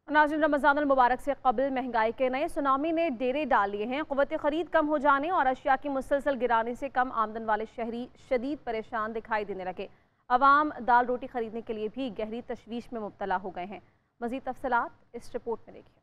नाज़रीन, रमज़ानुल मुबारक से कबल महंगाई के नए सुनामी ने डेरे डाल लिए हैं। क़ुव्वत ख़रीद कम हो जाने और अशिया की मुसलसल गिराने से कम आमदन वाले शहरी शदीद परेशान दिखाई देने लगे। अवाम दाल रोटी खरीदने के लिए भी गहरी तशवीश में मुब्तला हो गए हैं। मज़ीद तफसीलात इस रिपोर्ट में देखिए।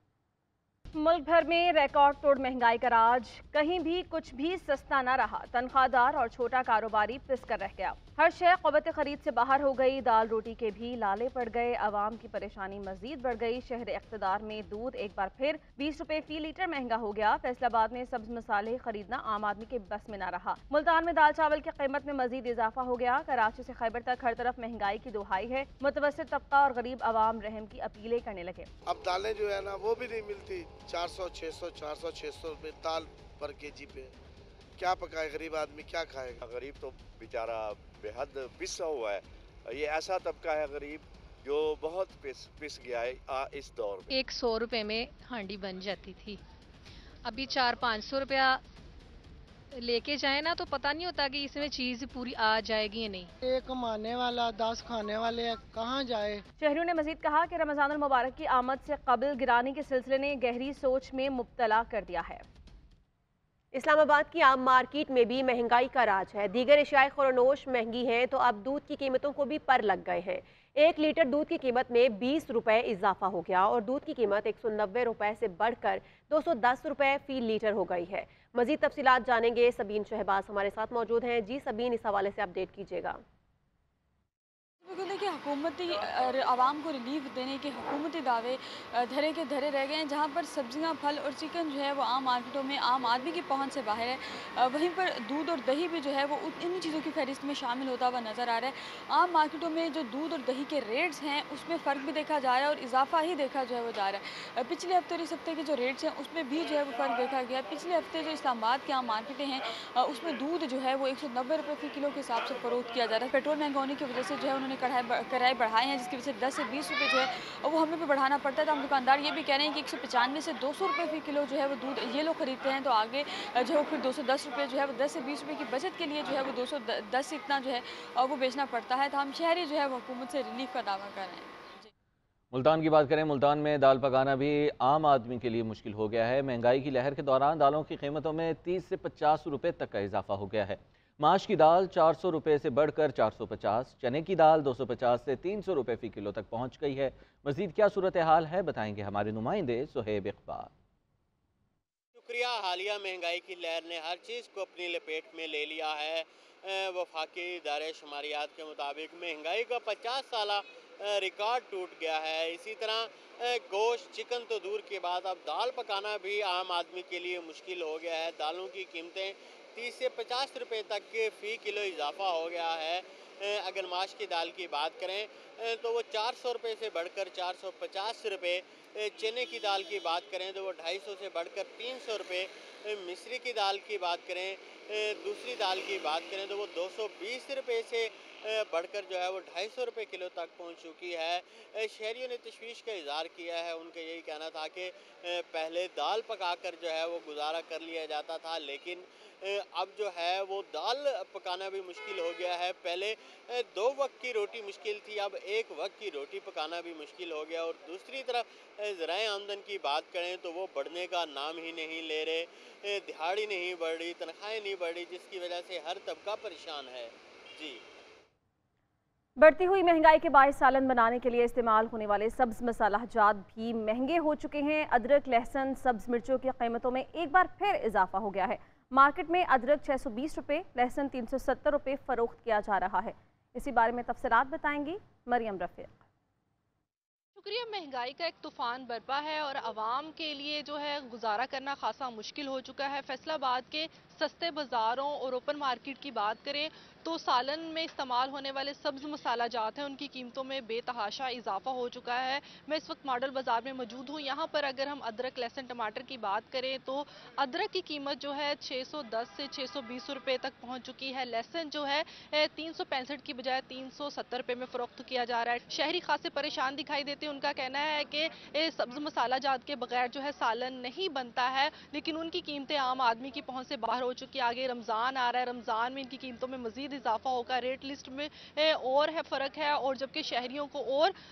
मुल्क भर में रिकॉर्ड तोड़ महंगाई का राज, कहीं भी कुछ भी सस्ता न रहा। तनख्वाहदार और छोटा कारोबारी पिस कर रह गया। हर शय क़ुव्वत ख़रीद से बाहर हो गई। दाल रोटी के भी लाले पड़ गए। आवाम की परेशानी मजीद बढ़ गई। शहर इक़्तिदार में दूध एक बार फिर 20 रुपए फी लीटर महंगा हो गया। फैसलाबाद में सब्ज मसाले खरीदना आम आदमी के बस में न रहा। मुल्तान में दाल चावल की कीमत में मजीद इजाफा हो गया। कराची से खैबर तक हर तरफ महंगाई की दुहाई है। मुतवस्सित तबका और गरीब आवाम रहम की अपीलें करने लगे। अब दालें जो है ना वो भी नहीं मिलती। 400 600 रुपए दाल पर केजी पे क्या पकाए, गरीब आदमी क्या खाएगा। गरीब तो बेचारा बेहद पिसा हुआ है। ये ऐसा तबका है गरीब जो बहुत पिस गया है इस दौर में। 100 रुपए में हांडी बन जाती थी, अभी 400-500 रुपया लेके जाए ना तो पता नहीं होता कि इसमें चीज पूरी आ जाएगी या नहीं। एक कमाने वाला 10 खाने वाले कहाँ जाए। शहरियों ने मजीद कहा कि रमजानुल मुबारक की आमद से कबल गिरानी के सिलसिले ने गहरी सोच में मुब्तला कर दिया है। इस्लामाबाद की आम मार्केट में भी महंगाई का राज है। दीगर अशियाए खुरनोश महंगी हैं तो अब दूध की कीमतों को भी पर लग गए हैं। 1 लीटर दूध की कीमत में 20 रुपए इजाफा हो गया और दूध की कीमत 190 रुपए से बढ़कर 210 रुपए फी लीटर हो गई है। मजीद तफसीलात जानेंगे। सबीन शहबाज हमारे साथ मौजूद हैं। जी सबीन, इस हवाले से अपडेट कीजिएगा। कि हुकूमती आवाम को रिलीफ देने के हुकूमती दावे धरे के धरे रह गए हैं। जहाँ पर सब्जियां, फल और चिकन जो है वो आम मार्केटों में आम आदमी की पहुंच से बाहर है। वहीं पर दूध और दही भी जो है वो इन चीज़ों की फहरिस्त में शामिल होता हुआ नज़र आ रहा है। आम मार्केटों में जो दूध और दही के रेट्स हैं उसमें फ़र्क भी देखा जा रहा है और इजाफा ही देखा जो है वो जा रहा है। पिछले हफ्ते और इस हफ्ते के जो रेट्स हैं उसमें भी जो है वो फ़र्क देखा गया। पिछले हफ्ते जो इस्लामाबाद की आम मार्केटें हैं उसमें दूध जो है वो 190 रुपये फ़ी किलो के हिसाब से फ़रोख्त किया जा रहा है। पेट्रोल महंगा होने की वजह से जो है उन्होंने किराए बढ़ाए हैं, जिसकी वजह से 10 से 20 रुपये जो है वो हमें भी बढ़ाना पड़ता है। तो हम दुकानदार ये भी कह रहे हैं कि 195 से 200 रुपये फी किलो जो है वो दूध ये लोग खरीदते हैं, तो आगे जो है फिर 210 रुपये जो है वो 10 से 20 रुपये की बचत के लिए जो है वो 210 इतना जो है वो बेचना पड़ता है। तो हम शहरी जो है वो हुकूमत से रिलीफ का दावा कर रहे हैं। मुल्तान की बात करें, मुल्तान में दाल पकाना भी आम आदमी के लिए मुश्किल हो गया है। महंगाई की लहर के दौरान दालों की कीमतों में 30 से 50 रुपये तक का इजाफा हो गया है। माश की दाल 400 रुपये से बढ़कर 450, चने की दाल 250 से 300 रुपये फ़ी किलो तक पहुँच गई है। मज़ीद क्या सूरत हाल है बताएंगे हमारे नुमाइंदे सुहेब इकबाल। शुक्रिया। हालिया महंगाई की लहर ने हर चीज़ को अपनी लपेट में ले लिया है। वफाकी इदारे शुमारियात के मुताबिक महंगाई का 50 साला रिकॉर्ड टूट गया है। इसी तरह गोश्त, चिकन तो दूर के बाद अब दाल पकाना भी आम आदमी के लिए मुश्किल हो गया है। दालों की कीमतें 30 से 50 रुपये तक के फ़ी किलो इजाफा हो गया है। अगर माश की दाल की बात करें तो वो 400 रुपये से बढ़कर 450 रुपये, चने की दाल की बात करें तो वो 250 से बढ़कर 300 रुपये, मिस्री की दाल की बात करें, दूसरी दाल की बात करें तो वो 220 रुपये से बढ़कर जो है वो 250 रुपये किलो तक पहुंच चुकी है। शहरियों ने तशवीश का इजहार किया है। उनका यही कहना था कि पहले दाल पकाकर जो है वो गुजारा कर लिया जाता था, लेकिन अब जो है वो दाल पकाना भी मुश्किल हो गया है। पहले 2 वक्त की रोटी मुश्किल थी, अब 1 वक्त की रोटी पकाना भी मुश्किल हो गया। और दूसरी तरफ ज़राए आमदन की बात करें तो वो बढ़ने का नाम ही नहीं ले रहे। दिहाड़ी नहीं बढ़ रही, तनख्वाहें नहीं बढ़ रही, जिसकी वजह से हर तबका परेशान है। जी, बढ़ती हुई महंगाई के बायस सालन बनाने के लिए इस्तेमाल होने वाले सब्ज़ मसालाजात भी महंगे हो चुके हैं। अदरक, लहसुन, सब्ज़ मिर्चों की कीमतों में एक बार फिर इजाफा हो गया है। मार्केट में अदरक 620 रुपये, लहसुन 370 रुपये फ़रोख्त किया जा रहा है। इसी बारे में तफसीलात बताएंगी मरियम रफ़ीक। शुक्रिया। महंगाई का एक तूफान बरपा है और आवाम के लिए जो है गुजारा करना खासा मुश्किल हो चुका है। फैसलाबाद के सस्ते बाज़ारों और ओपन मार्केट की बात करें तो सालन में इस्तेमाल होने वाले सब्ज़ मसाला जात हैं उनकी कीमतों में बेतहाशा इजाफा हो चुका है। मैं इस वक्त मॉडल बाज़ार में मौजूद हूँ। यहाँ पर अगर हम अदरक, लहसुन, टमाटर की बात करें तो अदरक की कीमत जो है 610 से 620 रुपये तक पहुँच चुकी है। लहसुन जो है 365 की बजाय 370 रुपये में फ़रोख्त किया जा रहा है। शहरी खासे परेशान दिखाई देते हैं। उनका कहना है कि सब्ज़ मसाला जात के बगैर जो है सालन नहीं बनता है, लेकिन उनकी कीमतें आम आदमी की पहुँच से बाहर हो हो चुकी है। आगे रमज़ान आ रहा है, रमज़ान में इनकी कीमतों में मज़ीद इजाफा होगा, रेट लिस्ट में और है फ़र्क है, और जबकि शहरियों को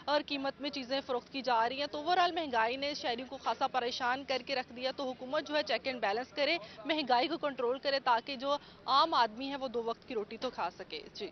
और कीमत में चीज़ें फ़रोख्त की जा रही हैं। तो ओवरऑल महंगाई ने शहरियों को खासा परेशान करके रख दिया। तो हुकूमत जो है चेक एंड बैलेंस करे, महंगाई को कंट्रोल करे, ताकि जो आम आदमी है वो 2 वक्त की रोटी तो खा सके। जी।